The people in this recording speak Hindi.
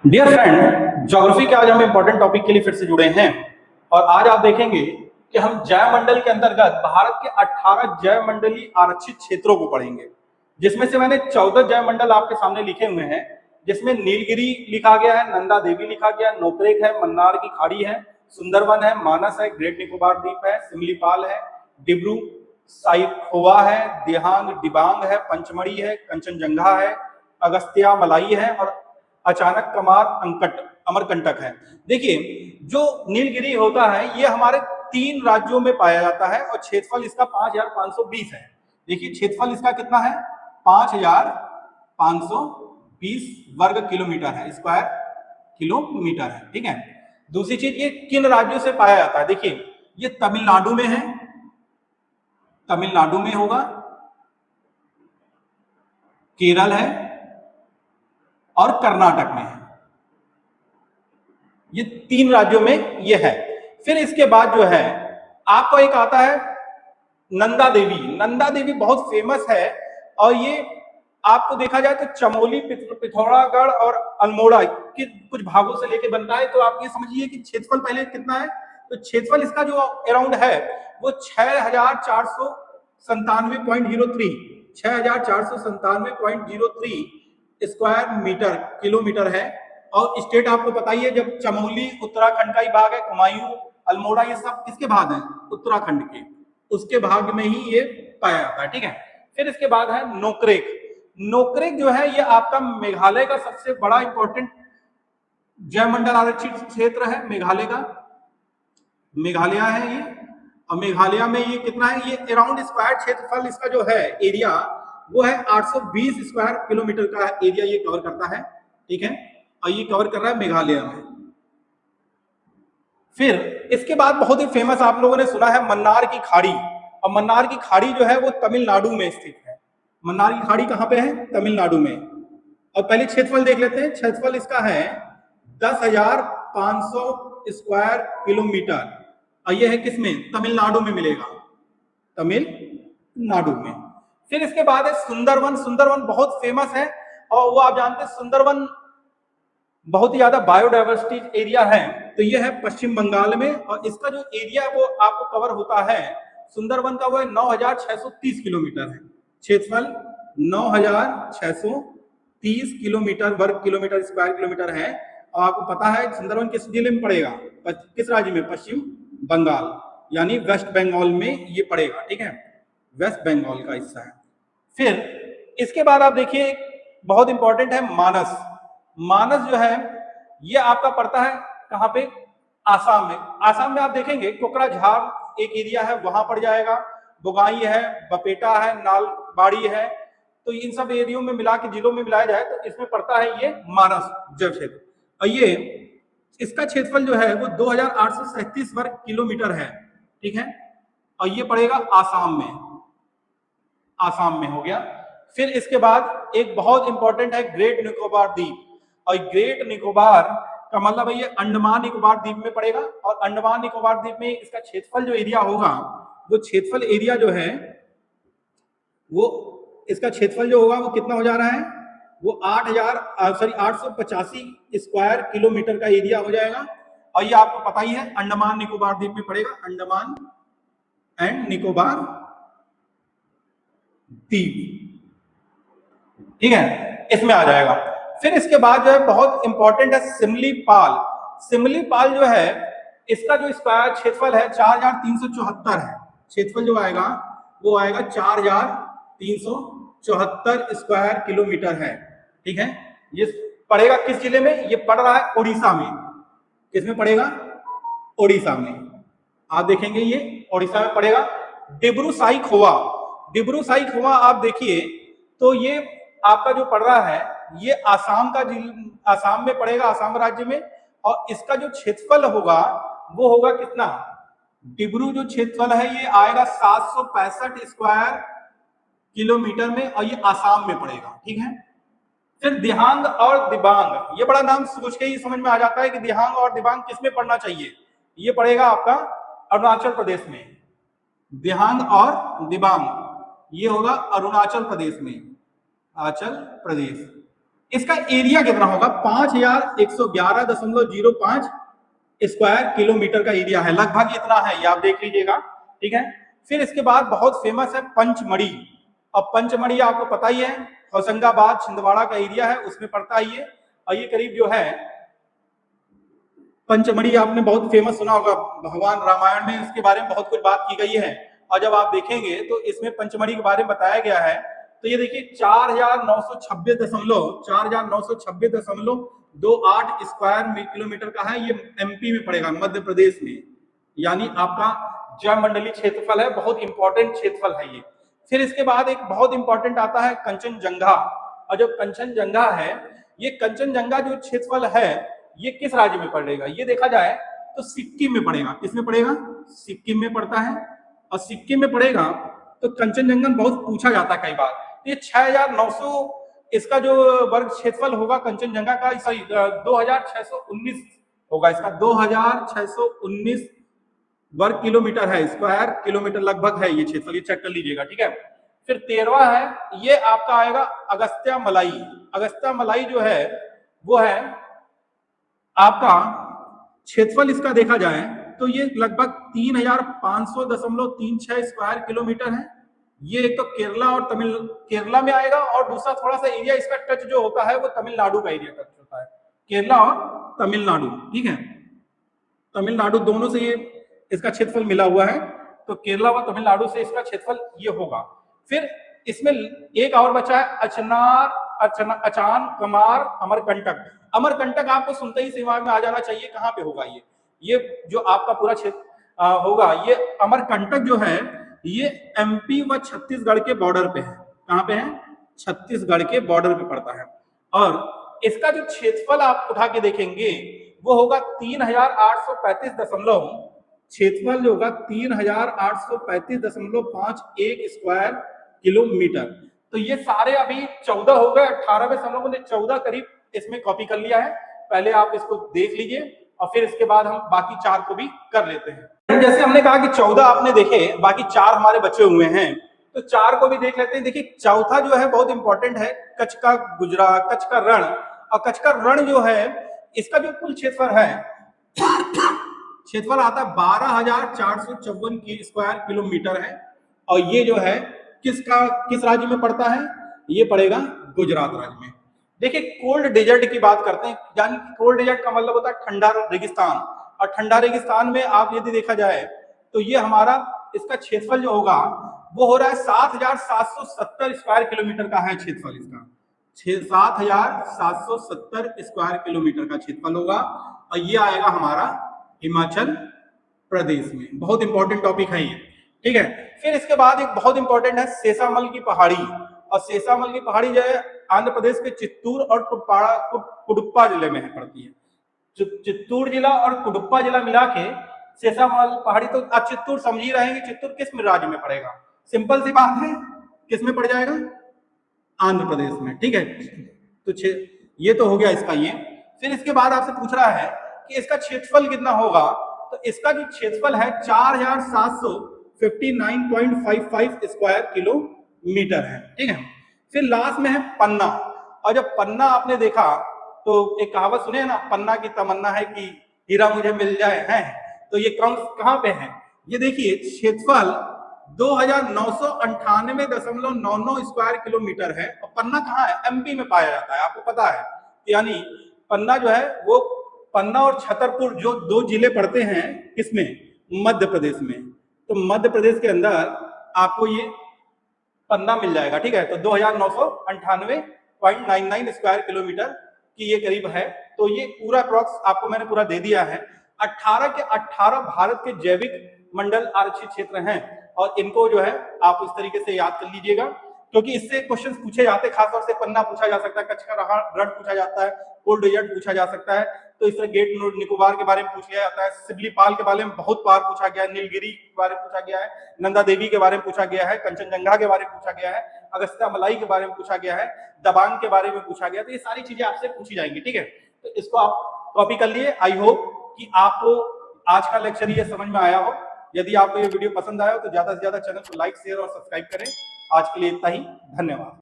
डियर फ्रेंड, ज्योग्राफी के आज हम इंपॉर्टेंट टॉपिक के लिए फिर से जुड़े हैं और आज आप देखेंगे कि हम जैवमंडल के अंतर्गत भारत के 18 जैवमंडलीय आरक्षित क्षेत्रों को पढ़ेंगे, जिसमें से मैंने 14 जैवमंडल आपके सामने लिखे हुए हैं, जिसमें नीलगिरी लिखा गया है, नंदा देवी लिखा गया है, नोकरेक है, मन्नार की खाड़ी है, सुंदरवन है, मानस है, ग्रेट निकोबार द्वीप है, सिमलीपाल है, डिब्रू साइखोवा है, दिहांग दिबांग है, पंचमढ़ी है, कंचनजंगा है, अगस्त्या मलाई है और अचानक कमार अंकट अमरकंटक है। देखिए, जो नीलगिरी होता है ये हमारे 3 राज्यों में पाया जाता है और क्षेत्रफल इसका 5520 है। देखिए, क्षेत्रफल इसका कितना है? 5520 वर्ग किलोमीटर है, स्क्वायर किलोमीटर है। ठीक है। दूसरी चीज, ये किन राज्यों से पाया जाता है? देखिए, ये तमिलनाडु में है, तमिलनाडु में होगा, केरल है और कर्नाटक में है। ये 3 राज्यों में ये है। फिर इसके बाद जो है आपको एक आता है नंदा देवी। नंदा देवी बहुत फेमस है और ये आपको देखा जाए तो चमोली, पिथौरागढ़ और अल्मोड़ा के कुछ भागों से लेके बनता है। तो आप ये समझिए कि क्षेत्रफल पहले कितना है। तो क्षेत्रफल इसका जो अराउंड है वो 6497.03 6497.03 स्क्वायर मीटर किलोमीटर है। और स्टेट आपको पता ही है, जब चमोली उत्तराखंड का ही भाग है, कुमायूं, अल्मोड़ा ये सब किसके भाग हैं? उत्तराखंड के, उसके भाग में ही ये पाया जाता है। ठीक है। फिर इसके बाद है नोकरेक। नोकरेक जो है ये आपका मेघालय का सबसे बड़ा इंपॉर्टेंट जैवमंडल आरक्षित क्षेत्र है। मेघालय का, मेघालय है ये, और मेघालय में ये कितना है? ये अराउंड स्क्वायर क्षेत्रफल इसका जो है एरिया वो है 820 स्क्वायर किलोमीटर का एरिया ये कवर करता है। ठीक है। और ये कवर कर रहा है मेघालय में। फिर इसके बाद बहुत ही फेमस आप लोगों ने सुना है मन्नार की खाड़ी। और मन्नार की खाड़ी जो है वो तमिलनाडु में स्थित है। मन्नार की खाड़ी कहां पे है? तमिलनाडु में। और पहले क्षेत्रफल देख लेते हैं। क्षेत्रफल इसका है 10,500 स्क्वायर किलोमीटर और ये है किसमें? तमिलनाडु में मिलेगा, तमिलनाडु में। फिर इसके बाद है सुंदरवन। सुंदरवन बहुत फेमस है और वो आप जानते हैं सुंदरवन बहुत ही ज्यादा बायोडाइवर्सिटी एरिया है। तो ये है पश्चिम बंगाल में और इसका जो एरिया वो आपको कवर होता है सुंदरवन का वो है 9,630 किलोमीटर है। क्षेत्रफल 9,630 किलोमीटर वर्ग किलोमीटर स्क्वायर किलोमीटर है। और आपको पता है सुंदरवन किस जिले में पड़ेगा? किस राज्य में? पश्चिम बंगाल, यानी वेस्ट बंगाल में ये पड़ेगा। ठीक है, वेस्ट बंगाल का हिस्सा है। फिर इसके बाद आप देखिए बहुत इंपॉर्टेंट है मानस। मानस जो है ये आपका पड़ता है कहां पे? आसाम में। आसाम में आप देखेंगे कोकराझार एक एरिया है, वहां पड़ जाएगा। बोगाई है, बपेटा है, नालबाड़ी है। तो इन सब एरियो में मिला के, जिलों में मिलाया जाए तो इसमें पड़ता है ये मानस जैव क्षेत्र। और ये इसका क्षेत्रफल जो है वो 2,837 वर्ग किलोमीटर है। ठीक है। और ये पड़ेगा आसाम में, आसाम में हो गया। फिर इसके बाद एक बहुत इंपॉर्टेंट है ग्रेट निकोबार द्वीप। और ग्रेट निकोबार का मतलब है ये अंडमान निकोबार द्वीप में पड़ेगा। और अंडमान निकोबार द्वीप में इसका क्षेत्रफल जो एरिया होगा वो क्षेत्रफल एरिया जो है वो इसका क्षेत्रफल जो होगा वो कितना हो जा रहा है? वो 885 स्क्वायर किलोमीटर का एरिया हो जाएगा। और ये आपको पता ही है अंडमान निकोबार द्वीप में पड़ेगा, अंडमान एंड निकोबार द्वीप। ठीक है, इसमें आ जाएगा। फिर इसके बाद जो है बहुत इंपॉर्टेंट है सिमलीपाल। सिमलीपाल जो है इसका जो स्क्वायर क्षेत्रफल है 4,374 है। क्षेत्रफल जो आएगा वो आएगा 4,374 स्क्वायर किलोमीटर है। ठीक है। ये पड़ेगा किस जिले में? ये पड़ रहा है उड़ीसा में। किसमें पड़ेगा? उड़ीसा में। आप देखेंगे ये उड़ीसा में पड़ेगा। डिब्रू साइखोवा। डिब्रू साइखोवा आप देखिए तो ये आपका जो पड़ रहा है ये आसाम का, आसाम में पड़ेगा, आसाम राज्य में। और इसका जो क्षेत्रफल होगा वो होगा कितना? डिब्रू जो क्षेत्रफल है ये आएगा 765 स्क्वायर किलोमीटर में और ये आसाम में पड़ेगा। ठीक है। फिर दिहांग और दिबांग, ये बड़ा नाम सोच के ही समझ में आ जाता है कि दिहांग और दिबांग किसमें पड़ना चाहिए। ये पड़ेगा आपका अरुणाचल प्रदेश में। दिहांग और दिबांग ये होगा अरुणाचल प्रदेश में, अरुणाचल प्रदेश। इसका एरिया कितना होगा? 5111.05 स्क्वायर किलोमीटर का एरिया है, लगभग इतना है, ये आप देख लीजिएगा, ठीक है। फिर इसके बाद बहुत फेमस है पंचमढ़ी। अब पंचमढ़ी आपको पता ही है, होशंगाबाद छिंदवाड़ा का एरिया है, उसमें पड़ता है ये। और ये करीब जो है पंचमढ़ी आपने बहुत फेमस सुना होगा, भगवान रामायण में इसके बारे में बहुत कुछ बात की गई है। और जब आप देखेंगे तो इसमें पंचमढ़ी के बारे में बताया गया है। तो ये देखिए 4926.28 स्क्वायर किलोमीटर का है। ये एमपी में पड़ेगा, मध्य प्रदेश में, यानी आपका जयमंडली क्षेत्रफल है, बहुत इंपॉर्टेंट क्षेत्रफल है ये। फिर इसके बाद एक बहुत इंपॉर्टेंट आता है कंचनजंगा। और जो कंचनजंगा है, ये कंचनजंगा जो क्षेत्रफल है ये किस राज्य में पड़ेगा? ये देखा जाए तो सिक्किम में पड़ेगा। किसमें पड़ेगा? सिक्किम में पड़ता है। और सिक्किम में पड़ेगा तो कंचनजंगा बहुत पूछा जाता है कई बार। ये 6900 इसका जो वर्ग क्षेत्रफल होगा कंचनजंगा का, सॉरी 2619 होगा इसका, 2619 वर्ग किलोमीटर है, स्क्वायर किलोमीटर लगभग है ये क्षेत्रफल, ये चेक कर लीजिएगा, ठीक है। फिर 13वां है, ये आपका आएगा अगस्त्या मलाई। अगस्त्या मलाई जो है वो है आपका क्षेत्रफल, इसका देखा जाए तो ये लगभग 3500.36 स्क्वायर किलोमीटर है। ये एक तो केरला और केरला में आएगा, और दूसरा थोड़ा सा एरिया इसका टच जो होता है वो तमिलनाडु का एरिया टच होता है, केरला और तमिलनाडु, ठीक है। तमिलनाडु दोनों से ये इसका क्षेत्रफल मिला हुआ है, तो केरला व तमिलनाडु से इसका क्षेत्रफल ये होगा। फिर इसमें एक और बचा है अचान कमार अमरकंटक। अमरकंटक आपको सुनते ही दिमाग में आ जाना चाहिए, कहाँ पे होगा ये जो आपका पूरा क्षेत्र होगा, ये अमरकंटक जो है ये एमपी व छत्तीसगढ़ के बॉर्डर पे है। कहाँ पे है? छत्तीसगढ़ के बॉर्डर पे पड़ता है। और इसका जो क्षेत्रफल आप उठा के देखेंगे वो होगा 3835 क्षेत्रफल जो होगा 3835.51 स्क्वायर किलोमीटर। तो ये सारे अभी 14 हो गए, 18 में हम लोगों ने 14 करीब इसमें कॉपी कर लिया है। पहले आप इसको देख लीजिए और फिर इसके बाद हम बाकी 4 को भी कर लेते हैं। जैसे हमने कहा कि 14 आपने देखे, बाकी 4 हमारे बचे हुए हैं, तो 4 को भी देख लेते हैं। देखिए चौथा जो है बहुत इंपॉर्टेंट है, कच्छ का गुजरात, कच्छ का रण। और कच्छ का रण जो है इसका जो कुल क्षेत्रफल है, क्षेत्रफल आता है 12,454 स्क्वायर किलोमीटर है। और ये जो है किस राज्य में पड़ता है? ये पड़ेगा गुजरात राज्य में। देखिए कोल्ड डेजर्ट की बात करते हैं, यानी कोल्ड डेजर्ट का मतलब होता है ठंडा रेगिस्तान। और ठंडा रेगिस्तान में आप यदि देखा जाए तो ये हमारा इसका क्षेत्रफल जो होगा वो हो रहा है 7,770 स्क्वायर किलोमीटर का है क्षेत्रफल इसका। 7,770 स्क्वायर किलोमीटर का क्षेत्रफल होगा। और ये आएगा हमारा हिमाचल प्रदेश में। बहुत इंपॉर्टेंट टॉपिक है ये, ठीक है। फिर इसके बाद एक बहुत इंपॉर्टेंट है शेषामल की पहाड़ी। और शेषामल की पहाड़ी जो है आंध्र प्रदेश के चित्तूर और कुडुप्पा जिले में पड़ती है। चित्तूर जिला और कुडुप्पा जिला मिला के शेषामल पहाड़ी। तो आप चित्तूर समझ ही रहेंगे, चित्तूर किस राज्य में पड़ेगा? सिंपल सी बात है, किस में पड़ जाएगा? आंध्र प्रदेश में, ठीक है। तो ये तो हो गया इसका ये। फिर इसके बाद आपसे पूछ रहा है कि इसका क्षेत्रफल कितना होगा। तो इसका जो क्षेत्रफल है 4,759.55 स्क्वायर किलोमीटर है, ठीक है। फिर लास्ट में है पन्ना। और जब पन्ना आपने देखा तो एक कहावत सुने ना, पन्ना की तमन्ना है कि हीरा मुझे मिल जाए, है। तो ये कहां पे है? ये देखिए क्षेत्रफल 2,998.99 स्क्वायर किलोमीटर है। और पन्ना कहाँ है? एमपी में पाया जाता है, आपको पता है। यानी पन्ना जो है वो पन्ना और छतरपुर जो 2 जिले पड़ते हैं किसमें? मध्य प्रदेश में। तो मध्य प्रदेश के अंदर आपको ये पन्ना मिल जाएगा, ठीक है। तो 2,998.99 स्क्वायर किलोमीटर की ये करीब है। तो ये पूरा अप्रॉक्स आपको मैंने पूरा दे दिया है। 18 के 18 भारत के जैविक मंडल आरक्षित क्षेत्र हैं। और इनको जो है आप इस तरीके से याद कर लीजिएगा, क्योंकि इससे क्वेश्चन पूछे जाते हैं। खासतौर से पन्ना पूछा जा सकता है, कच्छ का रण पूछा जाता है, कोल्ड डेजर्ट पूछा जा सकता है। तो इस तरह गेट निकोबार के बारे में पूछा जाता है, सिबलीपाल के बारे में बहुत बार पूछा गया है, नीलगिरी के बारे में पूछा गया है, नंदा देवी के बारे में पूछा गया है, कंचनजंगा के बारे में पूछा गया है, अगस्त्या मलाई के बारे में पूछा गया है, दबांग के बारे में पूछा गया। तो ये सारी चीजें आपसे पूछी जाएंगी, ठीक है। तो इसको आप कॉपी कर लिए। आई होप कि आपको आज का लेक्चर ये समझ में आया हो। यदि आपको ये वीडियो पसंद आया हो तो ज्यादा से ज्यादा चैनल को लाइक, शेयर और सब्सक्राइब करें। आज के लिए इतना ही, धन्यवाद।